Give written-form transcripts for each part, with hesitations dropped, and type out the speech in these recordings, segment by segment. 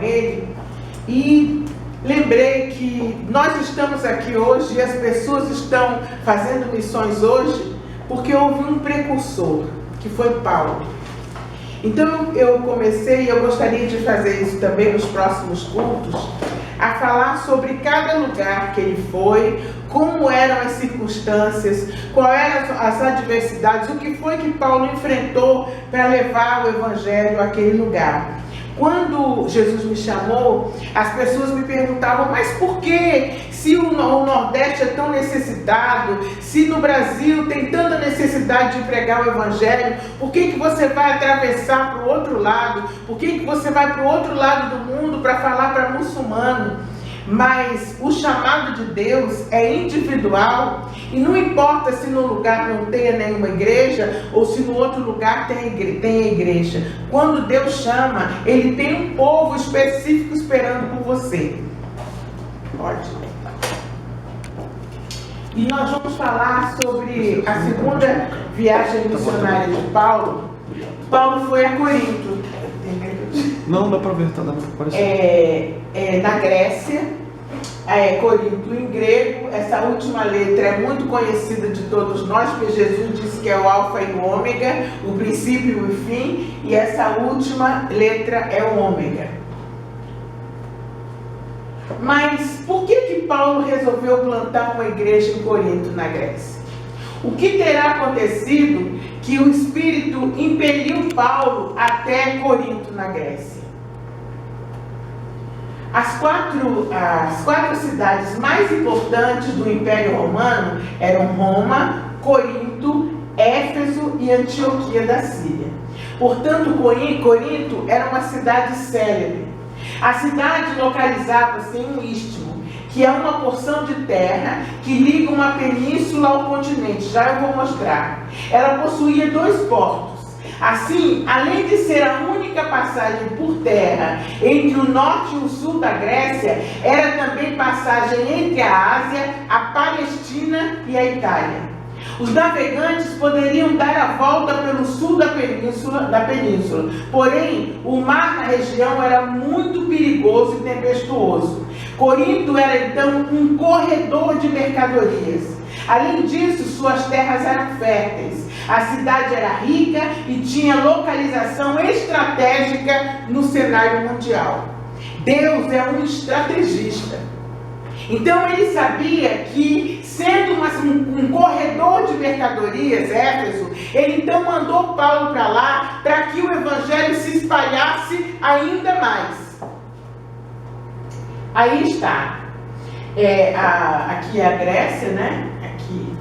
com ele e lembrei que nós estamos aqui hoje e as pessoas estão fazendo missões hoje porque houve um precursor, que foi Paulo. Então eu comecei, e eu gostaria de fazer isso também nos próximos cultos, a falar sobre cada lugar que ele foi, como eram as circunstâncias, quais eram as adversidades, o que foi que Paulo enfrentou para levar o Evangelho àquele lugar. Quando Jesus me chamou, as pessoas me perguntavam, mas por que, se o Nordeste é tão necessitado, se no Brasil tem tanta necessidade de pregar o Evangelho, por que você vai atravessar para o outro lado? Por que você vai para o outro lado do mundo para falar para muçulmano? Mas o chamado de Deus é individual e não importa se no lugar não tenha nenhuma igreja ou se no outro lugar tem igreja. Quando Deus chama, Ele tem um povo específico esperando por você. Pode. E nós vamos falar sobre a segunda viagem missionária de Paulo. Paulo foi a Corinto. Não dá para ver, tá dando para aparecer. Na Grécia, Corinto em grego. Essa última letra é muito conhecida de todos nós, porque Jesus disse que é o alfa e o ômega, o princípio e o fim, e essa última letra é o ômega. Mas por que Paulo resolveu plantar uma igreja em Corinto, na Grécia? O que terá acontecido que o Espírito impeliu Paulo até Corinto, na Grécia? As quatro cidades mais importantes do Império Romano eram Roma, Corinto, Éfeso e Antioquia da Síria. Portanto, Corinto era uma cidade célebre. A cidade localizava-se em um istmo, que é uma porção de terra que liga uma península ao continente. Já eu vou mostrar. Ela possuía 2 portos. Assim, além de ser a única passagem por terra entre o norte e o sul da Grécia, era também passagem entre a Ásia, a Palestina e a Itália. Os navegantes poderiam dar a volta pelo sul da península, porém, o mar na região era muito perigoso e tempestuoso. Corinto era então um corredor de mercadorias. Além disso, suas terras eram férteis. A cidade era rica e tinha localização estratégica no cenário mundial. Deus é um estrategista. Então ele sabia que, sendo um corredor de mercadorias, Éfeso, ele então mandou Paulo para lá para que o evangelho se espalhasse ainda mais. Aí está. Aqui é a Grécia, né? Aqui.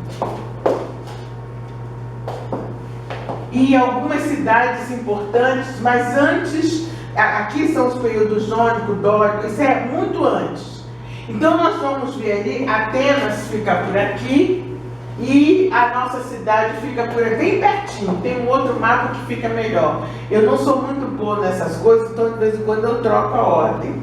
E algumas cidades importantes, mas antes, aqui são os períodos jônico, dórico, isso é muito antes. Então nós vamos ver ali, Atenas fica por aqui e a nossa cidade fica por aqui, bem pertinho. Tem um outro mapa que fica melhor. Eu não sou muito boa nessas coisas, então de vez em quando eu troco a ordem.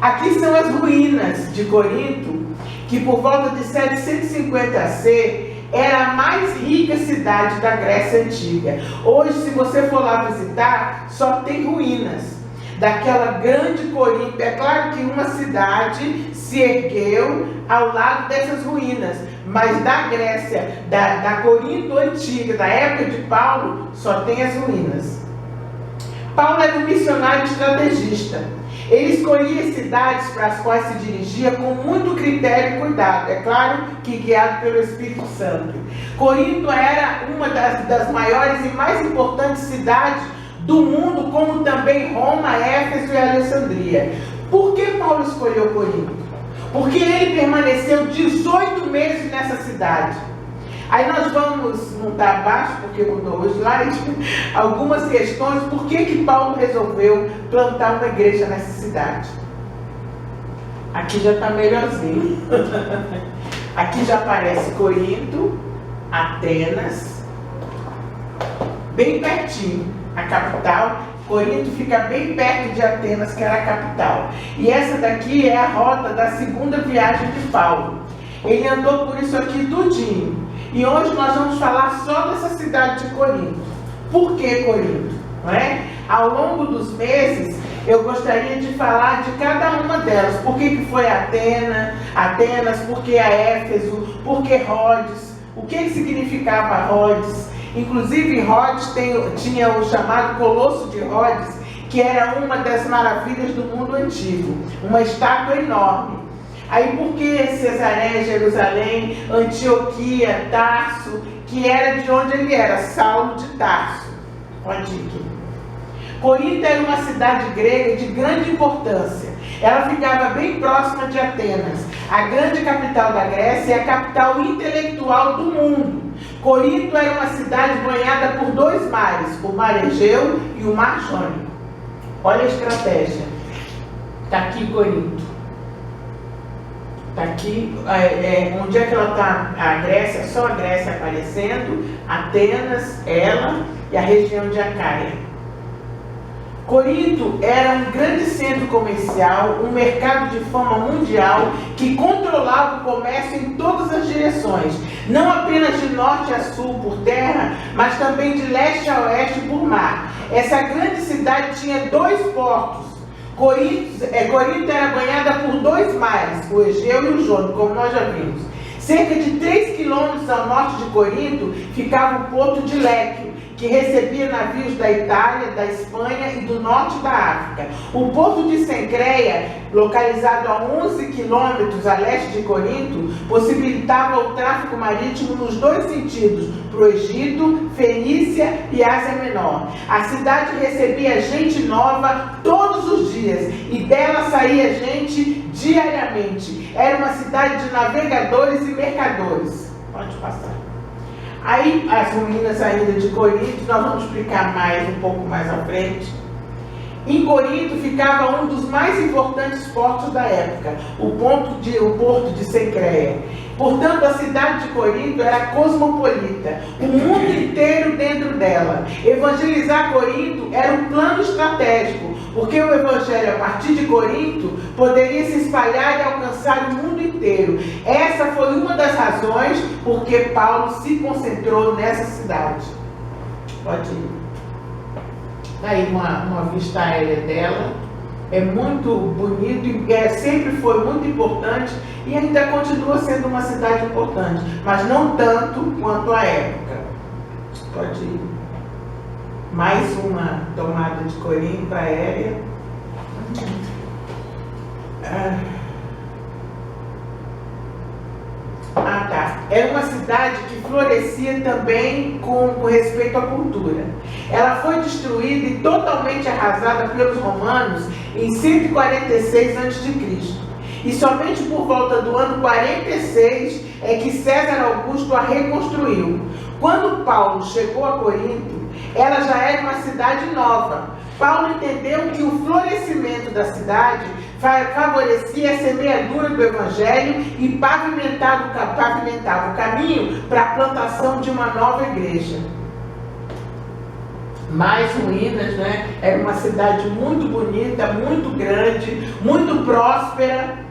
Aqui são as ruínas de Corinto, que por volta de 750 AC era a mais rica cidade da Grécia Antiga. Hoje, se você for lá visitar, só tem ruínas daquela grande Corinto. É claro que uma cidade se ergueu ao lado dessas ruínas, mas da Grécia, da Corinto Antiga, da época de Paulo, só tem as ruínas. Paulo era um missionário estrategista. Ele escolhia cidades para as quais se dirigia com muito critério e cuidado, é claro que guiado pelo Espírito Santo. Corinto era uma das maiores e mais importantes cidades do mundo, como também Roma, Éfeso e Alexandria. Por que Paulo escolheu Corinto? Porque ele permaneceu 18 meses nessa cidade. Aí nós vamos montar abaixo, porque mudou o slide, algumas questões, por que Paulo resolveu plantar uma igreja nessa cidade. Aqui já está melhorzinho. Aqui já aparece Corinto, Atenas, bem pertinho, a capital. Corinto fica bem perto de Atenas, que era a capital. E essa daqui é a rota da segunda viagem de Paulo. Ele andou por isso aqui tudinho. E hoje nós vamos falar só dessa cidade de Corinto. Por que Corinto? Não é? Ao longo dos meses, eu gostaria de falar de cada uma delas. Por que foi Atenas, por que a Éfeso, por que Rhodes, o que significava Rhodes. Inclusive, Rhodes tinha o chamado Colosso de Rhodes, que era uma das maravilhas do mundo antigo, uma estátua enorme. Aí por que Cesareia, Jerusalém, Antioquia, Tarso, que era de onde ele era, Saulo de Tarso. Pode ir aqui. Corinto era uma cidade grega de grande importância. Ela ficava bem próxima de Atenas, a grande capital da Grécia e a capital intelectual do mundo. Corinto era uma cidade banhada por dois mares, o Mar Egeu e o Mar Jônico. Olha a estratégia. Está aqui Corinto. Está aqui, onde é que ela está? A Grécia, só a Grécia aparecendo, Atenas, ela e a região de Acaia. Corinto era um grande centro comercial, um mercado de fama mundial que controlava o comércio em todas as direções, não apenas de norte a sul por terra, mas também de leste a oeste por mar. Essa grande cidade tinha dois portos. Corinto era banhada por dois mares, o Egeu e o Jônico, como nós já vimos. Cerca de 3 quilômetros ao norte de Corinto ficava o porto de Léquio, que recebia navios da Itália, da Espanha e do norte da África. O porto de Cencreia, localizado a 11 quilômetros a leste de Corinto, possibilitava o tráfego marítimo nos dois sentidos, para o Egito, Fenícia e Ásia Menor. A cidade recebia gente nova todos os dias e dela saía gente diariamente. Era uma cidade de navegadores e mercadores. Pode passar. Aí, as ruínas ainda de Corinto, nós vamos explicar um pouco mais à frente. Em Corinto ficava um dos mais importantes portos da época, o porto de Cencreia. Portanto, a cidade de Corinto era cosmopolita, o mundo inteiro dentro dela. Evangelizar Corinto era um plano estratégico, porque o evangelho, a partir de Corinto, poderia se espalhar e alcançar o mundo inteiro. Essa foi uma das razões por que Paulo se concentrou nessa cidade. Pode ir. Daí uma vista aérea dela. É muito bonito e sempre foi muito importante e ainda continua sendo uma cidade importante, mas não tanto quanto a época. Pode ir. Mais uma tomada de Corinto aérea. Tá. Era uma cidade que florescia também com respeito à cultura. Ela foi destruída e totalmente arrasada pelos romanos em 146 a.C. E somente por volta do ano 46 é que César Augusto a reconstruiu. Quando Paulo chegou a Corinto, ela já era uma cidade nova. Paulo entendeu que o florescimento da cidade favorecia a semeadura do Evangelho e pavimentava o caminho para a plantação de uma nova igreja. Mais ruínas, né? Era uma cidade muito bonita, muito grande, muito próspera.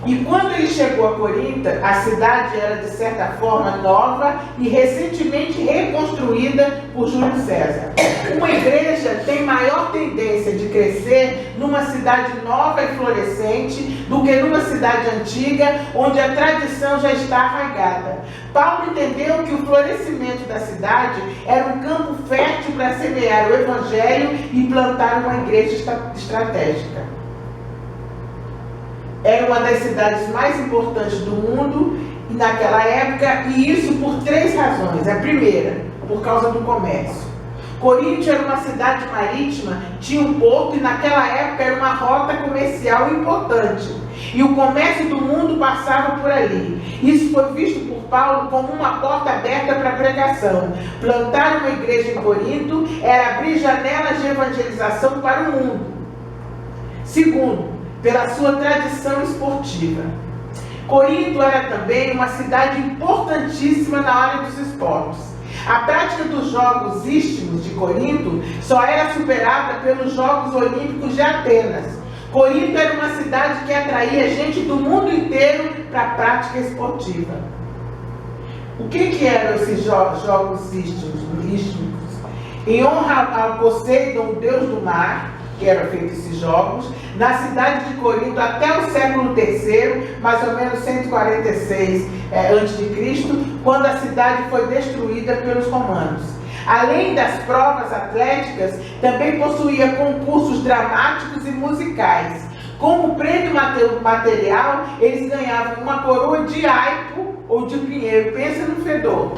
E quando ele chegou a Corinto, a cidade era de certa forma nova e recentemente reconstruída por Júlio César. Uma igreja tem maior tendência de crescer numa cidade nova e florescente do que numa cidade antiga, onde a tradição já está arraigada. Paulo entendeu que o florescimento da cidade era um campo fértil para semear o evangelho e plantar uma igreja estratégica. Era uma das cidades mais importantes do mundo naquela época, e isso por 3 razões. A primeira, por causa do comércio. Corinto era uma cidade marítima, tinha um porto e naquela época era uma rota comercial importante. E o comércio do mundo passava por ali. Isso foi visto por Paulo como uma porta aberta para a pregação. Plantar uma igreja em Corinto era abrir janelas de evangelização para o mundo. Segundo, pela sua tradição esportiva. Corinto era também uma cidade importantíssima na área dos esportes. A prática dos Jogos Istmos de Corinto só era superada pelos Jogos Olímpicos de Atenas. Corinto era uma cidade que atraía gente do mundo inteiro para a prática esportiva. O que eram esses Jogos Istmos? em honra ao Poseidon, o deus do mar, que eram feitos esses jogos, na cidade de Corinto até o século III, mais ou menos 146 a.C., quando a cidade foi destruída pelos romanos. Além das provas atléticas, também possuía concursos dramáticos e musicais. Como prêmio material, eles ganhavam uma coroa de aipo ou de pinheiro. Pensa no fedor.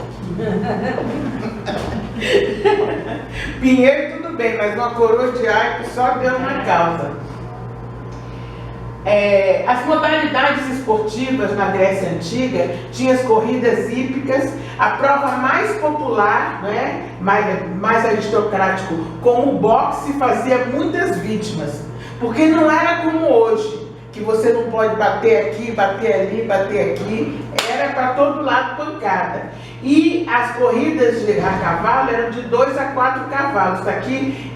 Pinheiro tudo bem, mas uma coroa de aipo só deu uma causa. As modalidades esportivas na Grécia Antiga tinham as corridas hípicas, a prova mais popular, né, mais aristocrático, como o boxe, fazia muitas vítimas, porque não era como hoje, que você não pode bater aqui, bater ali, bater aqui, era para todo lado pancada. E as corridas a cavalo eram de 2 a 4 cavalos.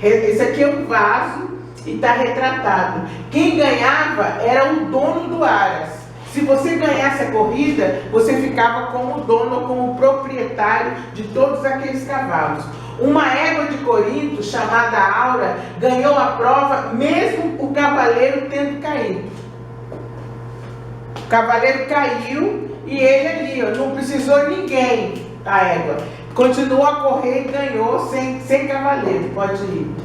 Esse aqui é um vaso e está retratado. Quem ganhava era o dono do aras. Se você ganhasse a corrida, você ficava como dono ou como proprietário de todos aqueles cavalos. Uma égua de Corinto, chamada Aura, ganhou a prova, mesmo o cavaleiro tendo caído. O cavaleiro caiu e ele ali, ó, não precisou ninguém, a égua. Continuou a correr e ganhou sem cavaleiro, pode ir.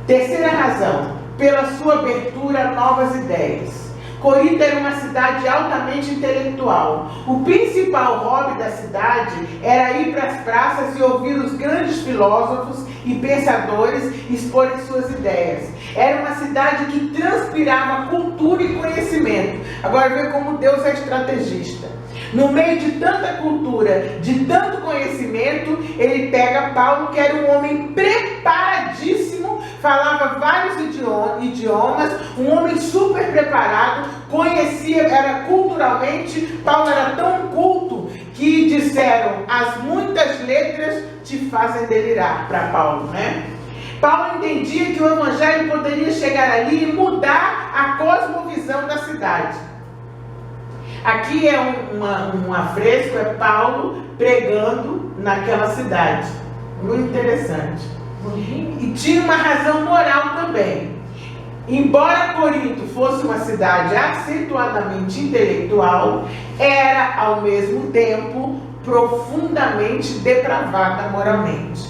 Terceira razão, pela sua abertura a novas ideias. Corinto era uma cidade altamente intelectual. O principal hobby da cidade era ir para as praças e ouvir os grandes filósofos e pensadores exporem suas ideias. Era uma cidade que transpirava cultura e conhecimento. Agora vê como Deus é estrategista. No meio de tanta cultura, de tanto conhecimento, ele pega Paulo, que era um homem preparadíssimo, falava vários idiomas, um homem super preparado, conhecia, era culturalmente, Paulo era tão culto que disseram, as muitas letras te fazem delirar, para Paulo, né? Paulo entendia que o evangelho poderia chegar ali e mudar a cosmovisão da cidade. Aqui é um afresco, é Paulo pregando naquela cidade. Muito interessante. E tinha uma razão moral também. Embora Corinto fosse uma cidade acentuadamente intelectual, era ao mesmo tempo profundamente depravada moralmente.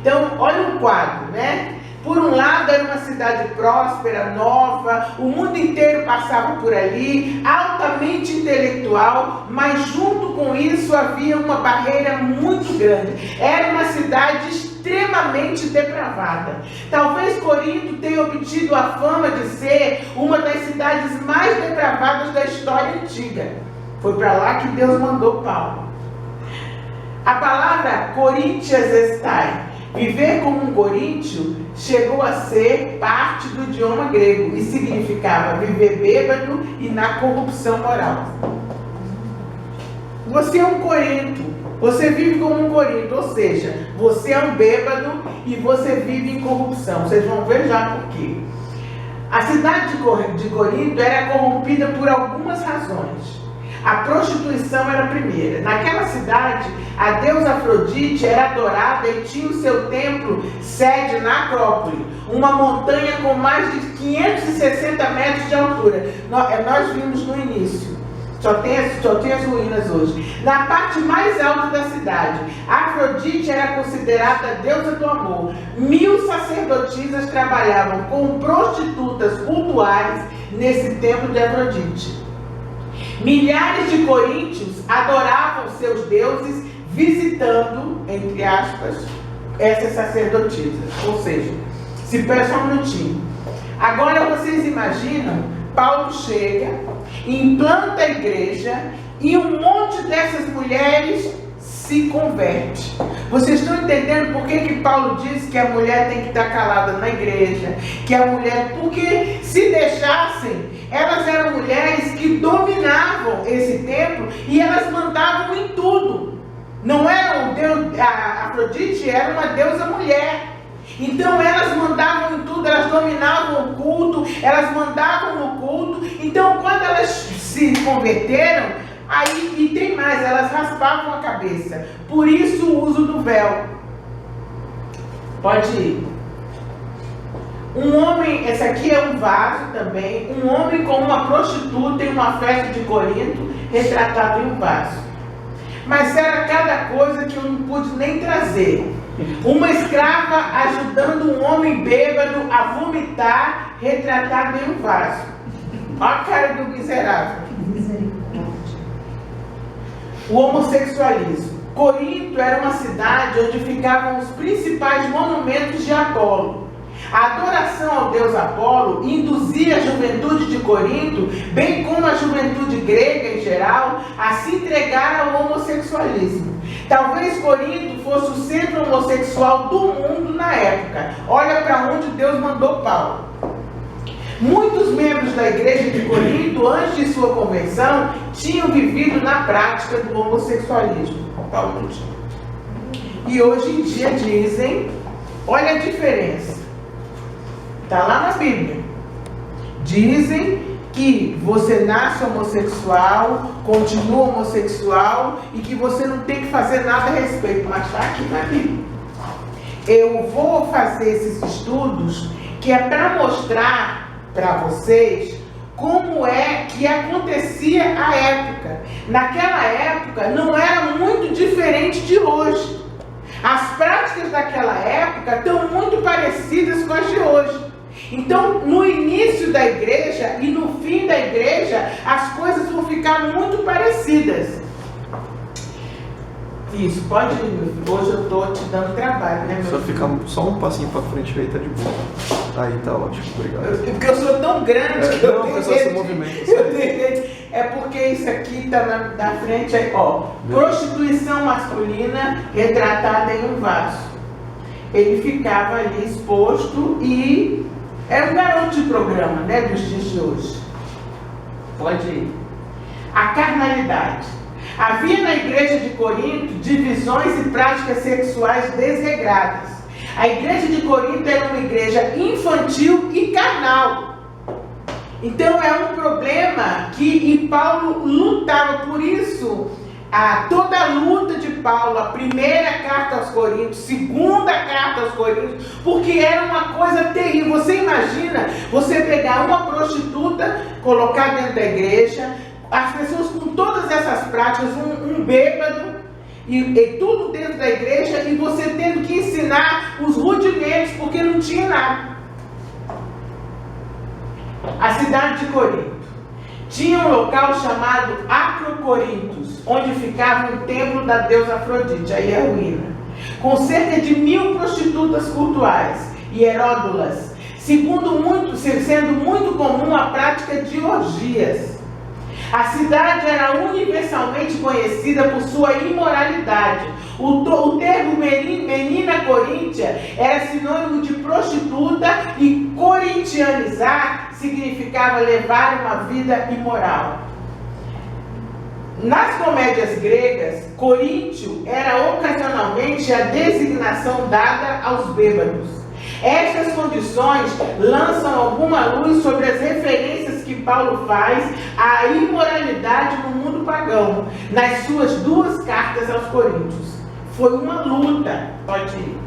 Então, olha o quadro, né? Por um lado, era uma cidade próspera, nova, o mundo inteiro passava por ali, altamente intelectual, mas junto com isso havia uma barreira muito grande. Era uma cidade extremamente depravada. Talvez Corinto tenha obtido a fama de ser uma das cidades mais depravadas da história antiga. Foi para lá que Deus mandou Paulo. A palavra Coríntias estai, viver como um coríntio, chegou a ser parte do idioma grego e significava viver bêbado e na corrupção moral. Você é um corinto, você vive como um corinto, ou seja, você é um bêbado e você vive em corrupção. Vocês vão ver já por quê. A cidade de Corinto era corrompida por algumas razões. A prostituição era a primeira. Naquela cidade, a deusa Afrodite era adorada e tinha o seu templo sede na Acrópole, uma montanha com mais de 560 metros de altura. Nós vimos no início. Só tem as ruínas hoje. Na parte mais alta da cidade, Afrodite era considerada a deusa do amor. 1000 sacerdotisas trabalhavam com prostitutas cultuais nesse templo de Afrodite. Milhares de coríntios adoravam seus deuses visitando, entre aspas, essas sacerdotisas. Ou seja, se pega só um minutinho. Agora vocês imaginam, Paulo chega, implanta a igreja e um monte dessas mulheres se converte. Vocês estão entendendo por que Paulo diz que a mulher tem que estar calada na igreja? Que a mulher, porque se deixassem, elas eram mulheres que dominavam esse templo e elas mandavam em tudo. Não era o Deus, a Afrodite era uma deusa mulher. Então elas mandavam em tudo, elas dominavam o culto, elas mandavam no culto. Então quando elas se converteram, aí, e tem mais, elas raspavam a cabeça. Por isso o uso do véu. Pode ir. Um homem, esse aqui é um vaso também, um homem com uma prostituta em uma festa de Corinto, retratado em um vaso. Mas era cada coisa que eu não pude nem trazer. Uma escrava ajudando um homem bêbado a vomitar, retratado em um vaso. Olha a cara do miserável. O homossexualismo. Corinto era uma cidade onde ficavam os principais monumentos de Apolo. A adoração ao deus Apolo induzia a juventude de Corinto, bem como a juventude grega em geral, a se entregar ao homossexualismo. Talvez Corinto fosse o centro homossexual do mundo na época. Olha para onde Deus mandou Paulo. Muitos membros da igreja de Corinto, antes de sua conversão, tinham vivido na prática do homossexualismo. Paulo não tinha. E hoje em dia dizem, olha a diferença. Está lá na Bíblia. Dizem que você nasce homossexual, continua homossexual e que você não tem que fazer nada a respeito, mas está aqui na Bíblia. Eu vou fazer esses estudos que é para mostrar para vocês como é que acontecia a época. Naquela época não era muito diferente de hoje. As práticas daquela época estão muito parecidas com as de hoje. Então, no início da igreja e no fim da igreja, as coisas vão ficar muito parecidas. Isso, pode ir, meu filho. Hoje eu estou te dando trabalho, né, meu Só filho? ficar só um passinho para frente aí, tá de boa. Aí tá ótimo, obrigado. Porque eu sou tão grande que eu Não, tenho pessoal, se medo de- movimenta. eu tenho medo. É porque isso aqui está na frente, aí, ó. Prostituição masculina retratada em um vaso. Ele ficava ali exposto e era um garoto de programa, né, dos dias de hoje. Pode ir. A carnalidade. Havia na igreja de Corinto divisões e práticas sexuais desregradas. A igreja de Corinto era uma igreja infantil e carnal. Então é um problema e Paulo lutava por isso. Toda a luta de Paulo, a primeira carta aos Coríntios, segunda carta aos Coríntios, porque era uma coisa terrível. Você imagina você pegar uma prostituta, colocar dentro da igreja, as pessoas com todas essas práticas, um bêbado, e tudo dentro da igreja, e você tendo que ensinar os rudimentos, porque não tinha nada. A cidade de Corinto tinha um local chamado Acrocorintos, onde ficava o templo da deusa Afrodite, a Hieruína, com cerca de 1000 prostitutas cultuais e heródulas, sendo muito comum a prática de orgias. A cidade era universalmente conhecida por sua imoralidade. O termo menina coríntia era sinônimo de prostituta e corintianizar significava levar uma vida imoral. Nas comédias gregas, Coríntio era ocasionalmente a designação dada aos bêbados. Estas condições lançam alguma luz sobre as referências que Paulo faz à imoralidade no mundo pagão, nas suas 2 cartas aos Coríntios. Foi uma luta, pode ir.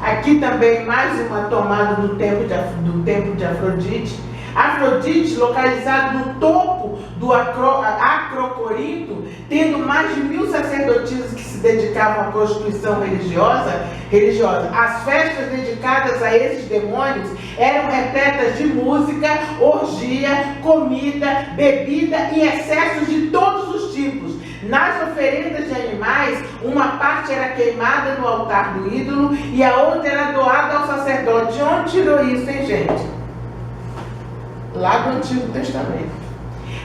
Aqui também mais uma tomada do templo de Afrodite. Afrodite, localizado no topo do Acrocorinto, tendo mais de 1000 sacerdotisas que se dedicavam à prostituição religiosa. As festas dedicadas a esses demônios eram repletas de música, orgia, comida, bebida e excessos de todos os tipos. Nas oferendas de animais, uma parte era queimada no altar do ídolo e a outra era doada ao sacerdote. De onde tirou isso, hein, gente? Lá do Antigo Testamento.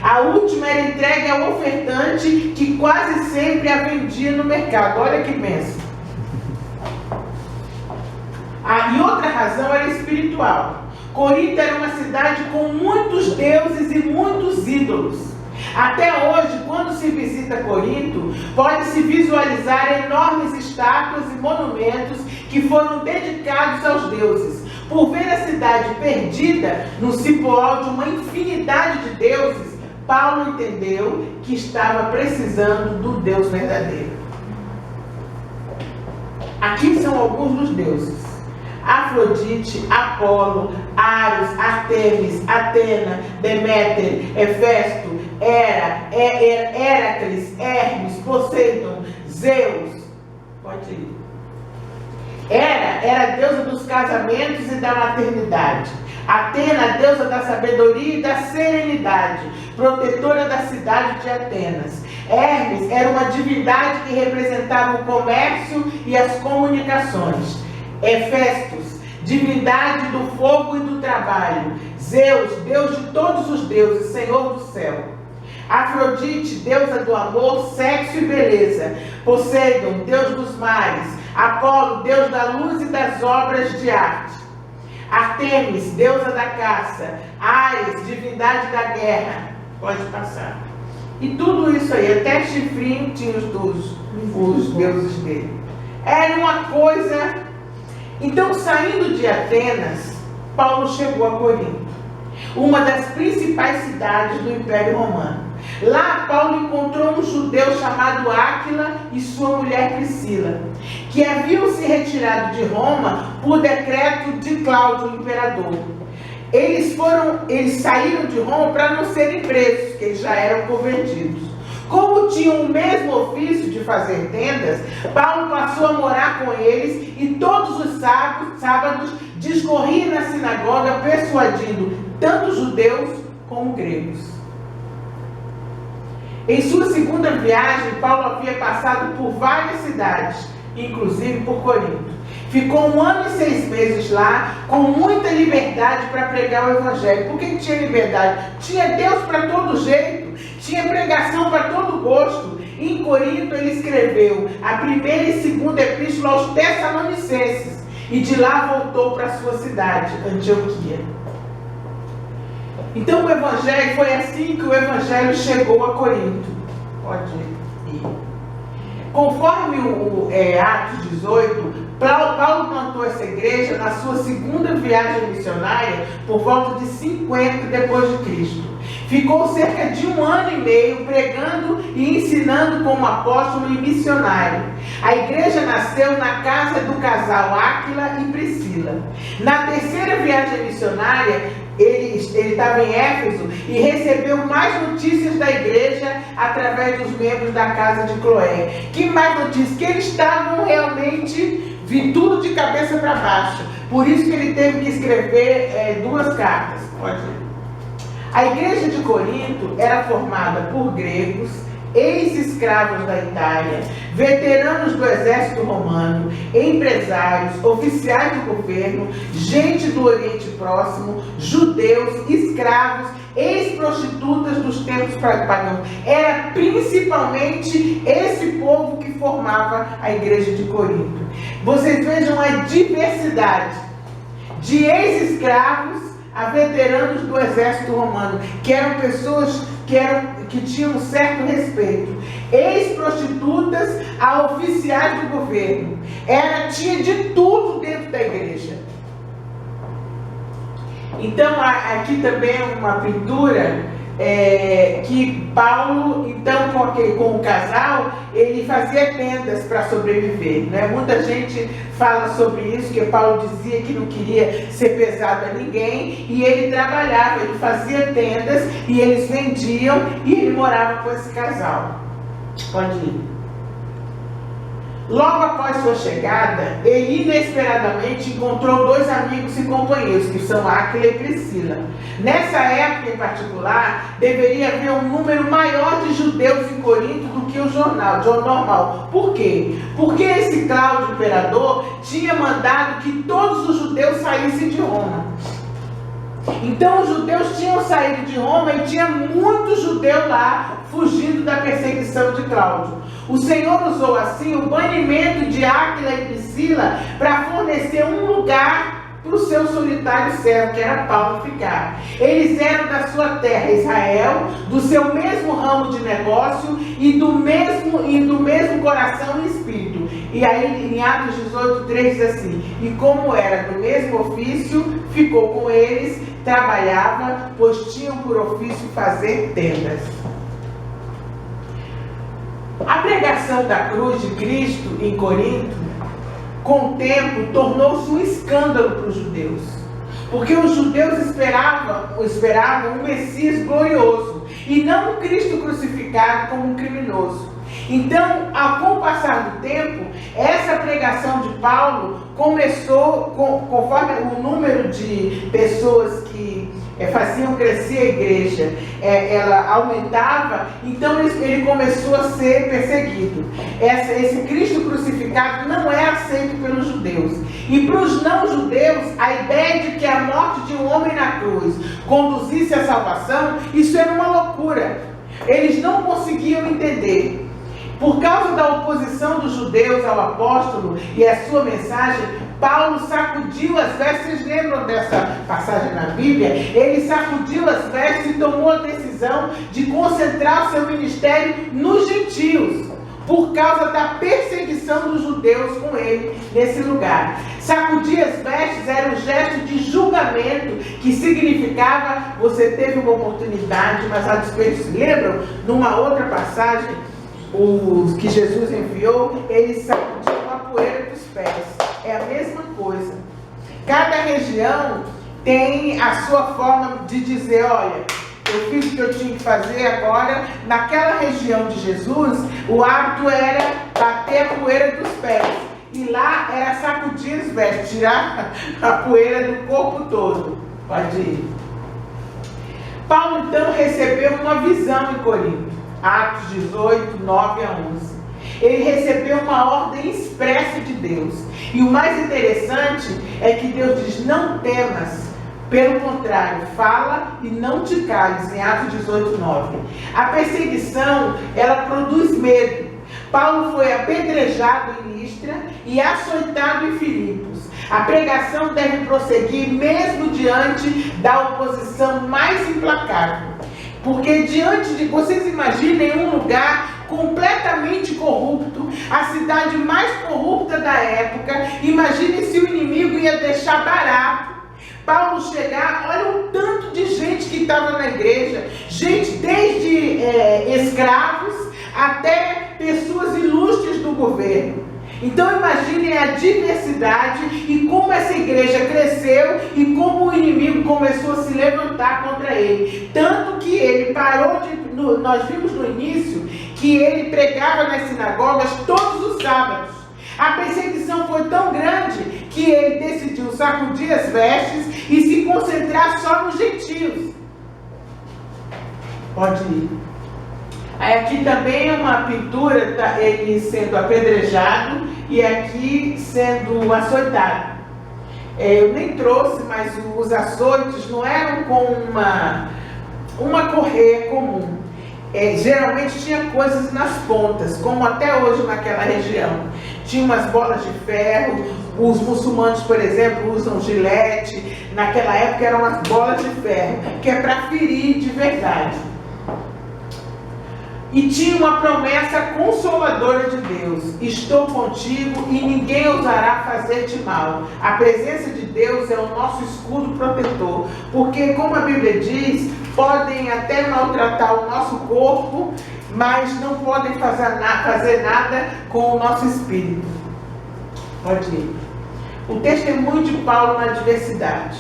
A última era entregue ao ofertante, que quase sempre a vendia no mercado. Olha que benção. E outra razão era espiritual. Corinto era uma cidade com muitos deuses e muitos ídolos. Até hoje, quando se visita Corinto, pode-se visualizar enormes estátuas e monumentos que foram dedicados aos deuses. Por ver a cidade perdida no cipoal de uma infinidade de deuses, Paulo entendeu que estava precisando do Deus verdadeiro. Aqui são alguns dos deuses. Afrodite, Apolo, Ares, Artemis, Atena, Deméter, Hefesto, Heracles, Hermes, Poseidon, Zeus. Pode ir. Era a deusa dos casamentos e da maternidade. Atena, deusa da sabedoria e da serenidade, protetora da cidade de Atenas. Hermes era uma divindade que representava o comércio e as comunicações. Hefestos, divindade do fogo e do trabalho. Zeus, deus de todos os deuses, senhor do céu. Afrodite, deusa do amor, sexo e beleza. Poseidon, deus dos mares. Apolo, deus da luz e das obras de arte. Artemis, deusa da caça. Ares, divindade da guerra. Pode passar. E tudo isso aí, até chifrinho tinha os deuses dele. Era uma coisa. Então, saindo de Atenas, Paulo chegou a Corinto, uma das principais cidades do Império Romano. Lá, Paulo encontrou um judeu chamado Áquila e sua mulher Priscila, que haviam se retirado de Roma por decreto de Cláudio, o imperador. Eles saíram de Roma para não serem presos, porque eles já eram convertidos. Como tinham o mesmo ofício de fazer tendas, Paulo passou a morar com eles e todos os sábados discorria na sinagoga persuadindo tanto judeus como gregos. Em sua segunda viagem, Paulo havia passado por várias cidades, inclusive por Corinto. Ficou 1 ano e 6 meses lá, com muita liberdade para pregar o evangelho. Por que tinha liberdade? Tinha Deus para todo jeito, tinha pregação para todo gosto. Em Corinto ele escreveu a primeira e segunda epístola aos Tessalonicenses e de lá voltou para sua cidade, Antioquia. Então o evangelho, foi assim que o evangelho chegou a Corinto. Pode ir. Conforme Atos 18, Paulo plantou essa igreja na sua segunda viagem missionária por volta de 50 depois de Cristo. Ficou cerca de 1 ano e meio pregando e ensinando como apóstolo e missionário. A igreja nasceu na casa do casal Áquila e Priscila. Na terceira viagem missionária, ele estava em Éfeso e recebeu mais notícias da igreja através dos membros da casa de Cloé. Que mais notícias? Que eles estavam realmente tudo de cabeça para baixo. Por isso que ele teve que escrever 2 cartas. Pode ir. A igreja de Corinto era formada por gregos, ex-escravos da Itália, veteranos do exército romano, empresários, oficiais do governo, gente do Oriente Próximo, judeus, escravos, ex-prostitutas dos tempos pagãos. Era principalmente esse povo que formava a igreja de Corinto. Vocês vejam a diversidade de ex-escravos a veteranos do exército romano, que eram pessoas que tinham um certo respeito, ex-prostitutas a oficiais do governo. Tinha de tudo dentro da igreja. Então aqui também é uma pintura que Paulo, então, com o casal, ele fazia tendas para sobreviver, né? Muita gente fala sobre isso, que Paulo dizia que não queria ser pesado a ninguém, e ele trabalhava, ele fazia tendas, e eles vendiam, e ele morava com esse casal. Pode ir. Logo após sua chegada, ele inesperadamente encontrou 2 amigos e companheiros, que são Áquila e Priscila. Nessa época em particular, deveria haver um número maior de judeus em Corinto do que o normal. Por quê? Porque esse Cláudio, imperador, tinha mandado que todos os judeus saíssem de Roma. Então os judeus tinham saído de Roma e tinha muito judeu lá, fugindo da perseguição de Cláudio. O Senhor usou assim o banimento de Áquila e Priscila para fornecer um lugar para o seu solitário servo, que era Paulo, ficar. Eles eram da sua terra, Israel, do seu mesmo ramo de negócio e do mesmo coração e espírito. E aí em Atos 18:3 diz assim: e como era do mesmo ofício, ficou com eles, trabalhava, pois tinham por ofício fazer tendas. A pregação da cruz de Cristo em Corinto com o tempo, tornou-se um escândalo para os judeus. Porque os judeus esperavam um Messias glorioso e não um Cristo crucificado como um criminoso. Então, com o passar do tempo, essa pregação de Paulo começou, conforme o número de pessoas que faziam crescer a igreja, ela aumentava, então ele começou a ser perseguido. Esse Cristo crucificado não é aceito pelos judeus. E para os não-judeus, a ideia de que a morte de um homem na cruz conduzisse à salvação, isso era uma loucura. Eles não conseguiam entender. Por causa da oposição dos judeus ao apóstolo e à sua mensagem, Paulo sacudiu as vestes. Vocês lembram dessa passagem na Bíblia? Ele sacudiu as vestes e tomou a decisão de concentrar o seu ministério nos gentios, por causa da perseguição dos judeus com ele nesse lugar. Sacudir as vestes era um gesto de julgamento que significava: você teve uma oportunidade, mas a despeito. Lembram? Numa outra passagem, os que Jesus enviou, ele sacudiu a poeira dos pés. É a mesma coisa. Cada região tem a sua forma de dizer: olha, eu fiz o que eu tinha que fazer agora. Naquela região de Jesus, o hábito era bater a poeira dos pés. E lá era sacudir as vestes, tirar a poeira do corpo todo. Pode ir. Paulo então recebeu uma visão em Corinto. Atos 18, 9 a 11. Ele recebeu uma ordem expressa de Deus. E o mais interessante é que Deus diz: não temas. Pelo contrário, fala e não te cales, em Atos 18, 9. A perseguição, ela produz medo. Paulo foi apedrejado em Listra e açoitado em Filipos. A pregação deve prosseguir mesmo diante da oposição mais implacável. Porque diante de, vocês imaginem um lugar completamente corrupto, a cidade mais corrupta da época. Imagine se o inimigo ia deixar barato Paulo chegar. Olha o tanto de gente que estava na igreja, gente desde escravos até pessoas ilustres do governo. Então imaginem a diversidade e como essa igreja cresceu e como o inimigo começou a se levantar contra ele. Tanto que ele parou de... Nós vimos no início que ele pregava nas sinagogas todos os sábados. A perseguição foi tão grande que ele decidiu sacudir as vestes e se concentrar só nos gentios. Pode ir. Aí aqui também é uma pintura, tá, ele sendo apedrejado e aqui sendo açoitado. Eu nem trouxe, mas os açoites não eram com uma correia comum. Geralmente tinha coisas nas pontas, como até hoje naquela região. Tinha umas bolas de ferro. Os muçulmanos, por exemplo, usam gilete. Naquela época eram umas bolas de ferro, que é para ferir de verdade. E tinha uma promessa consoladora de Deus: estou contigo e ninguém ousará fazer-te mal. A presença de Deus é o nosso escudo protetor, porque, como a Bíblia diz, podem até maltratar o nosso corpo, mas não podem fazer nada com o nosso espírito. Pode ir. O testemunho de Paulo na adversidade.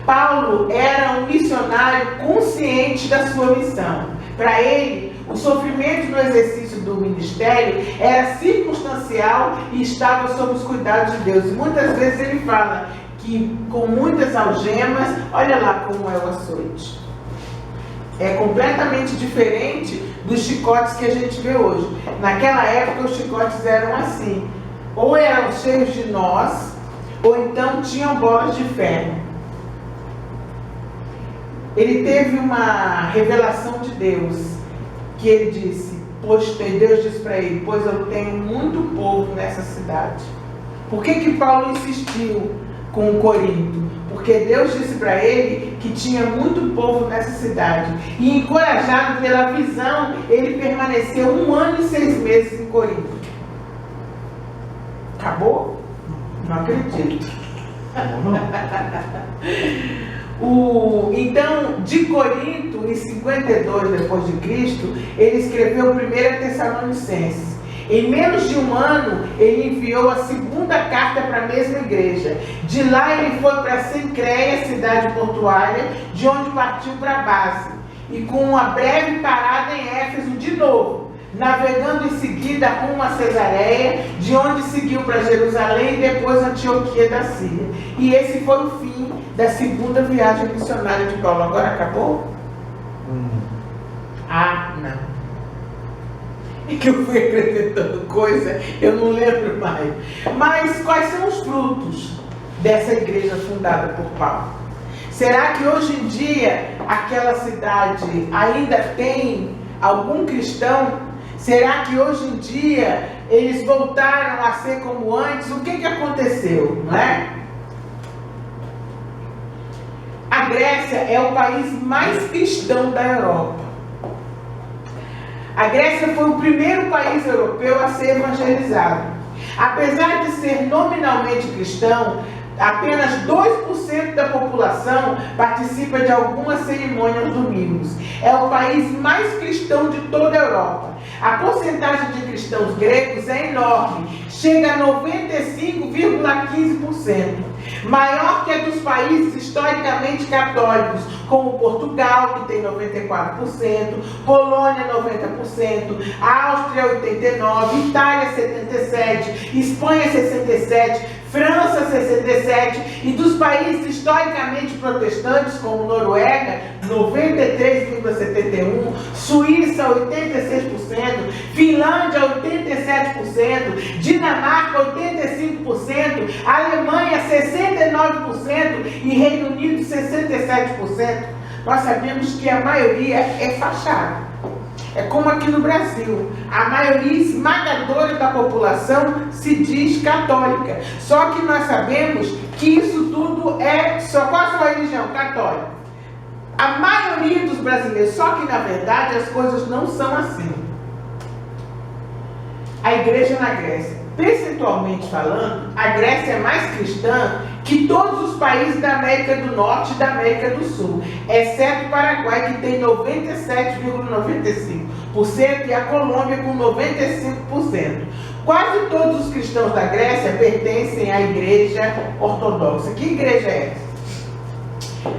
Paulo era um missionário consciente da sua missão. Para ele, o sofrimento no exercício do ministério era circunstancial e estava sob os cuidados de Deus. E muitas vezes ele fala que com muitas algemas, olha lá como é o açoite. É completamente diferente dos chicotes que a gente vê hoje. Naquela época os chicotes eram assim, ou eram cheios de nós, ou então tinham bolas de ferro. Ele teve uma revelação de Deus, que ele disse, Deus disse para ele: pois eu tenho muito povo nessa cidade. Por que Paulo insistiu com Corinto? Porque Deus disse para ele que tinha muito povo nessa cidade. E encorajado pela visão, ele permaneceu 1 ano e 6 meses em Corinto. Acabou? Não acredito. Então, de Corinto, em 52 depois de Cristo, ele escreveu 1 Tessalonicenses. Em menos de um ano, ele enviou a segunda carta para a mesma igreja. De lá ele foi para Cencreia, cidade portuária, de onde partiu para a base, e com uma breve parada em Éfeso de novo, navegando em seguida rumo a Cesareia, de onde seguiu para Jerusalém e depois Antioquia da Síria. E esse foi o fim da segunda viagem missionária de Paulo. Agora acabou? Ah, não. E que eu fui acrescentando coisa, eu não lembro mais. Mas quais são os frutos dessa igreja fundada por Paulo? Será que hoje em dia aquela cidade ainda tem algum cristão? Será que hoje em dia eles voltaram a ser como antes? O que aconteceu, não é? A Grécia é o país mais cristão da Europa. A Grécia foi o primeiro país europeu a ser evangelizado. Apesar de ser nominalmente cristão, apenas 2% da população participa de algumas cerimônias domingos. É o país mais cristão de toda a Europa. A porcentagem de cristãos gregos é enorme, chega a 95,15%. Maior que a dos países historicamente católicos, como Portugal, que tem 94%, Polônia 90%, Áustria 89%, Itália 77%, Espanha 67%, França 67%, e dos países historicamente protestantes, como Noruega 93,71%, Suíça 86%, Finlândia 87%, Dinamarca 85%, Alemanha 69% e Reino Unido 67%. Nós sabemos que a maioria é fachada. É como aqui no Brasil, a maioria esmagadora da população se diz católica. Só que nós sabemos que isso tudo é só qual a sua religião? Católica. A maioria dos brasileiros, só que na verdade as coisas não são assim. A igreja na Grécia, percentualmente falando, a Grécia é mais cristã que todos os países da América do Norte e da América do Sul, exceto o Paraguai, que tem 97,95%, e a Colômbia com 95%. Quase todos os cristãos da Grécia pertencem à igreja ortodoxa. Que igreja é essa?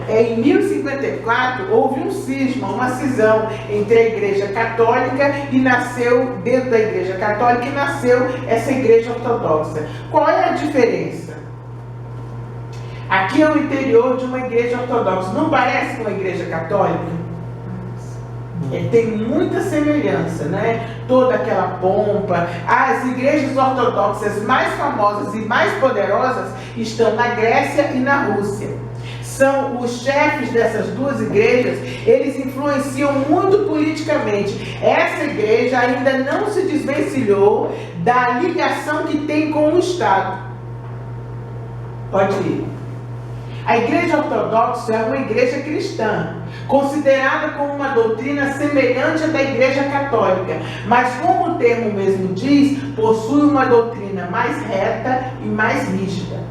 Em 1054 houve um cisma, uma cisão entre a igreja católica e nasceu, dentro da igreja católica, e nasceu essa igreja ortodoxa. Qual é a diferença? Aqui é o interior de uma igreja ortodoxa. Não parece uma igreja católica? Tem muita semelhança, né? Toda aquela pompa. As igrejas ortodoxas mais famosas e mais poderosas estão na Grécia e na Rússia. São os chefes dessas duas igrejas, eles influenciam muito politicamente. Essa igreja ainda não se desvencilhou da ligação que tem com o Estado. Pode ir. A igreja ortodoxa é uma igreja cristã, considerada como uma doutrina semelhante à da igreja católica, mas como o termo mesmo diz, possui uma doutrina mais reta e mais rígida.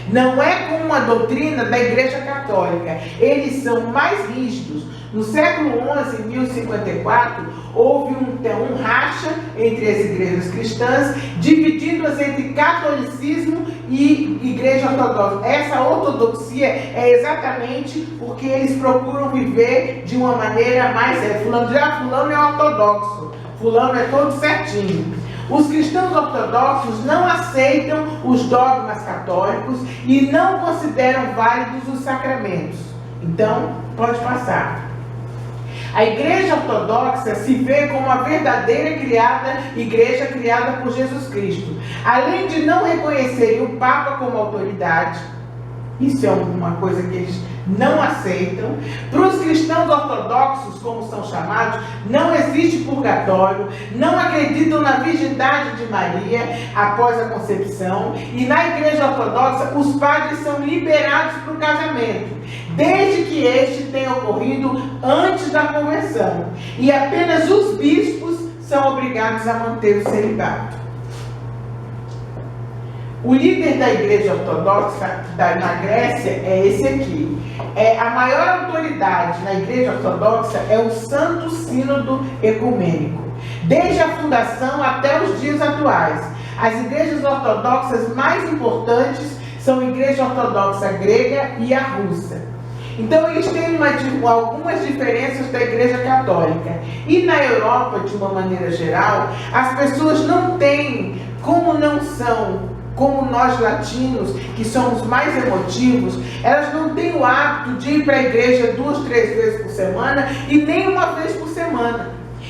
Não é como a doutrina da igreja católica, eles são mais rígidos. No século XI, em 1054, houve um racha entre as igrejas cristãs, dividindo-as entre catolicismo e igreja ortodoxa. Essa ortodoxia é exatamente porque eles procuram viver de uma maneira mais... fulano é ortodoxo, fulano é todo certinho. Os cristãos ortodoxos não aceitam os dogmas católicos e não consideram válidos os sacramentos. Então, pode passar. A igreja ortodoxa se vê como a verdadeira igreja criada por Jesus Cristo. Além de não reconhecerem o Papa como autoridade, isso é uma coisa que eles não aceitam. Para os cristãos ortodoxos, como são chamados, não existe purgatório, não acreditam na virgindade de Maria após a concepção, e na igreja ortodoxa os padres são liberados para o casamento, desde que este tenha ocorrido antes da conversão, e apenas os bispos são obrigados a manter o celibato. O líder da igreja ortodoxa na Grécia é esse aqui. A maior autoridade na igreja ortodoxa é o Santo Sínodo Ecumênico. desde a fundação até os dias atuais. As igrejas ortodoxas mais importantes são a Igreja Ortodoxa Grega e a Russa. Então eles têm algumas diferenças da Igreja Católica. E na Europa, de uma maneira geral, as pessoas não têm, como nós latinos, que somos mais emotivos, elas não têm o hábito de ir para a igreja 2, 3 vezes por semana e nem uma vez por semana.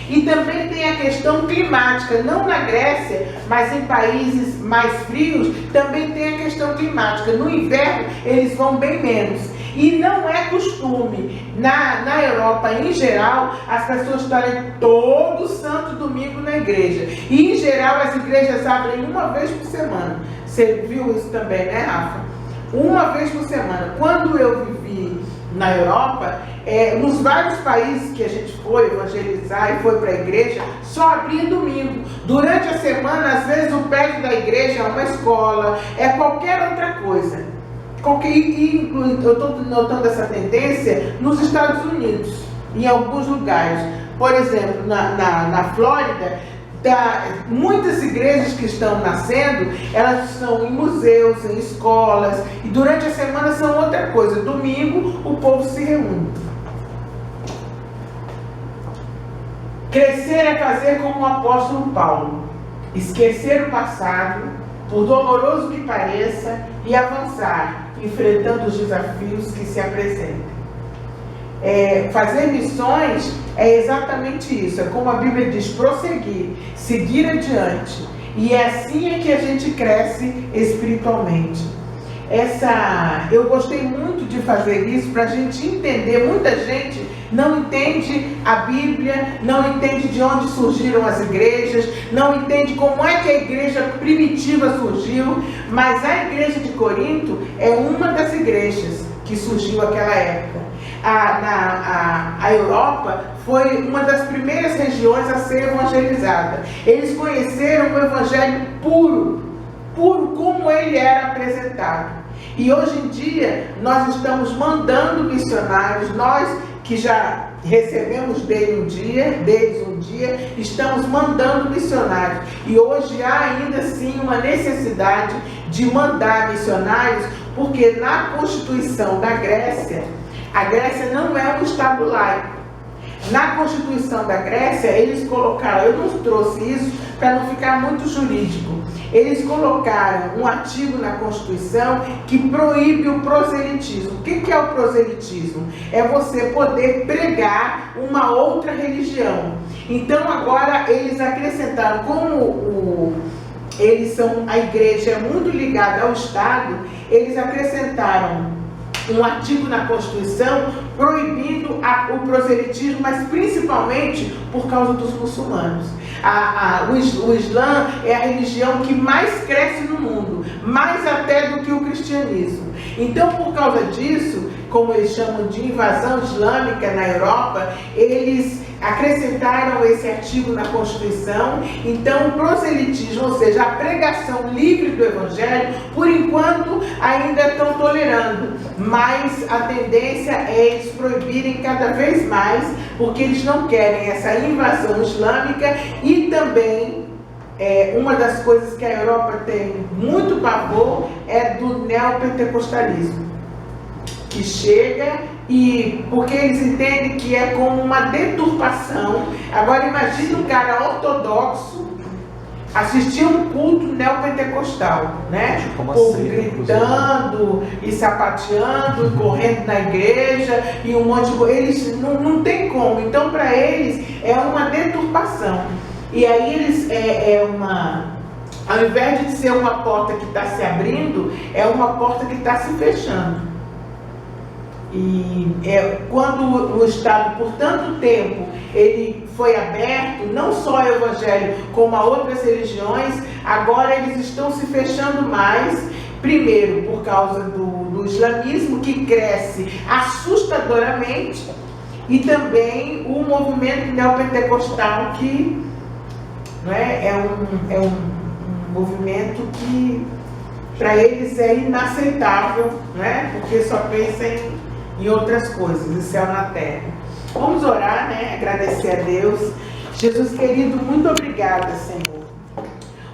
E também tem a questão climática, não na Grécia, mas em países mais frios, também tem a questão climática. No inverno, eles vão bem menos. E não é costume, na Europa em geral, as pessoas estarem todo santo domingo na igreja. E em geral as igrejas abrem uma vez por semana. Você viu isso também, né, Rafa? Uma vez por semana. Quando eu vivi na Europa, nos vários países que a gente foi evangelizar e foi para a igreja, só abria domingo. Durante a semana, às vezes o prédio da igreja é uma escola, é qualquer outra coisa. Eu estou notando essa tendência nos Estados Unidos, em alguns lugares. Por exemplo, na Flórida, muitas igrejas que estão nascendo, elas estão em museus, em escolas, e durante a semana são outra coisa. Domingo, o povo se reúne. Crescer é fazer como o apóstolo Paulo, esquecer o passado, por doloroso que pareça, e avançar, enfrentando os desafios que se apresentem. Fazer missões é exatamente isso, é como a Bíblia diz, prosseguir, seguir adiante. E é assim que a gente cresce espiritualmente. Eu gostei muito de fazer isso para a gente entender. Muita gente não entende a Bíblia, não entende de onde surgiram as igrejas, não entende como é que a igreja primitiva surgiu, mas a igreja de Corinto é uma das igrejas que surgiu naquela época. A Europa foi uma das primeiras regiões a ser evangelizada. Eles conheceram o evangelho puro como ele era apresentado. E hoje em dia nós estamos mandando missionários, nós que já recebemos deles um dia, estamos mandando missionários. E hoje há ainda assim uma necessidade de mandar missionários, porque na Constituição da Grécia, a Grécia não é um Estado laico. Na Constituição da Grécia, eles colocaram, eu não trouxe isso para não ficar muito jurídico, eles colocaram um artigo na Constituição que proíbe o proselitismo. O que é o proselitismo? É você poder pregar uma outra religião. Então agora eles acrescentaram, como a igreja é muito ligada ao Estado, eles acrescentaram um artigo na Constituição proibindo o proselitismo, mas principalmente por causa dos muçulmanos. O Islã é a religião que mais cresce no mundo, mais até do que o cristianismo. Então, por causa disso, como eles chamam de invasão islâmica na Europa, eles acrescentaram esse artigo na Constituição. Então o proselitismo, ou seja, a pregação livre do Evangelho, por enquanto ainda estão tolerando, mas a tendência é eles proibirem cada vez mais, porque eles não querem essa invasão islâmica. E também uma das coisas que a Europa tem muito pavor é do neopentecostalismo, que chega porque eles entendem que é como uma deturpação. Agora imagina um cara ortodoxo assistir um culto neopentecostal, né? O povo gritando e sapateando, e correndo na igreja e um monte de coisa. Eles não tem como. Então para eles é uma deturpação. E aí eles ao invés de ser uma porta que está se abrindo, é uma porta que está se fechando. E quando o Estado, por tanto tempo, ele foi aberto, não só ao Evangelho, como a outras religiões, agora eles estão se fechando mais, primeiro por causa do islamismo, que cresce assustadoramente, e também o movimento neopentecostal, que é um movimento que para eles é inaceitável, né? Porque só pensa em outras coisas, em céu na terra. Vamos orar, né? Agradecer a Deus. Jesus querido, muito obrigada, Senhor.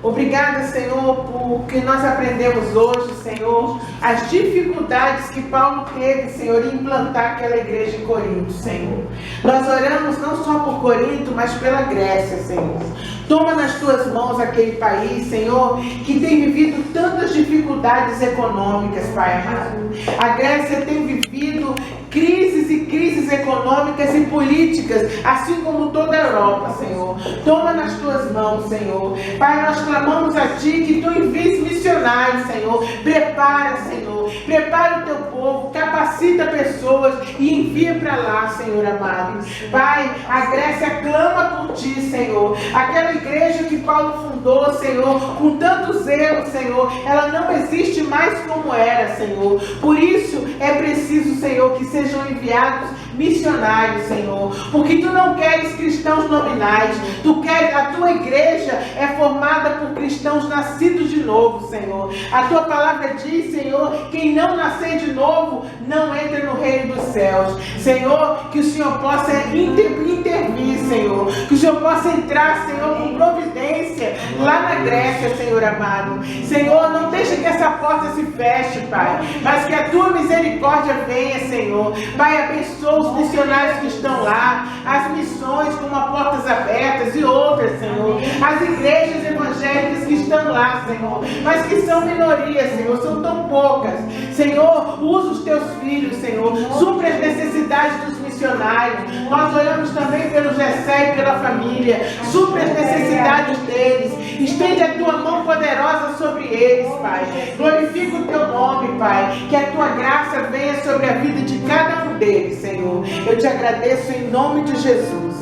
Obrigada, Senhor, porque nós aprendemos hoje, Senhor, as dificuldades que Paulo teve, Senhor, em implantar aquela igreja em Corinto, Senhor. Nós oramos não só por Corinto, mas pela Grécia, Senhor. Toma nas tuas mãos aquele país, Senhor, que tem vivido tantas dificuldades econômicas, Pai amado. A Grécia tem vivido crises e crises econômicas e políticas, assim como toda a Europa, Senhor. Toma nas tuas mãos, Senhor. Pai, nós clamamos a Ti que Tu envies missionários, Senhor. Prepara, Senhor. Prepara o Teu povo, capacita pessoas e envia para lá, Senhor amado. Pai, a Grécia clama por Ti, Senhor. Aquela igreja que Paulo fundou, Senhor, com tanto zelo, Senhor, ela não existe mais como era, Senhor. Por isso é preciso, Senhor, que sejam enviados missionários, Senhor, porque Tu não queres cristãos nominais, Tu queres, a Tua igreja é formada por cristãos nascidos de novo, Senhor. A Tua palavra diz, Senhor, quem não nascer de novo não entra no reino dos céus. Senhor, que o Senhor possa intervir, Senhor, que o Senhor possa entrar, Senhor, com providência lá na Grécia, Senhor amado. Senhor, não deixe que essa porta se feche, Pai, mas que a Tua misericórdia venha, Senhor. Pai, abençoa os missionários que estão lá, as missões como a Portas Abertas e outras, Senhor, as igrejas evangélicas que estão lá, Senhor, mas que são minorias, Senhor, são tão poucas. Senhor, usa os Teus filhos, Senhor, supre as necessidades dos missionários. Nós oramos também pelo Gessé e pela família, supre as necessidades deles, estende a Tua mão poderosa sobre eles, Pai. Glorifica o Teu nome, Pai, que a Tua graça venha sobre a vida de cada um deles, Senhor. Eu Te agradeço em nome de Jesus.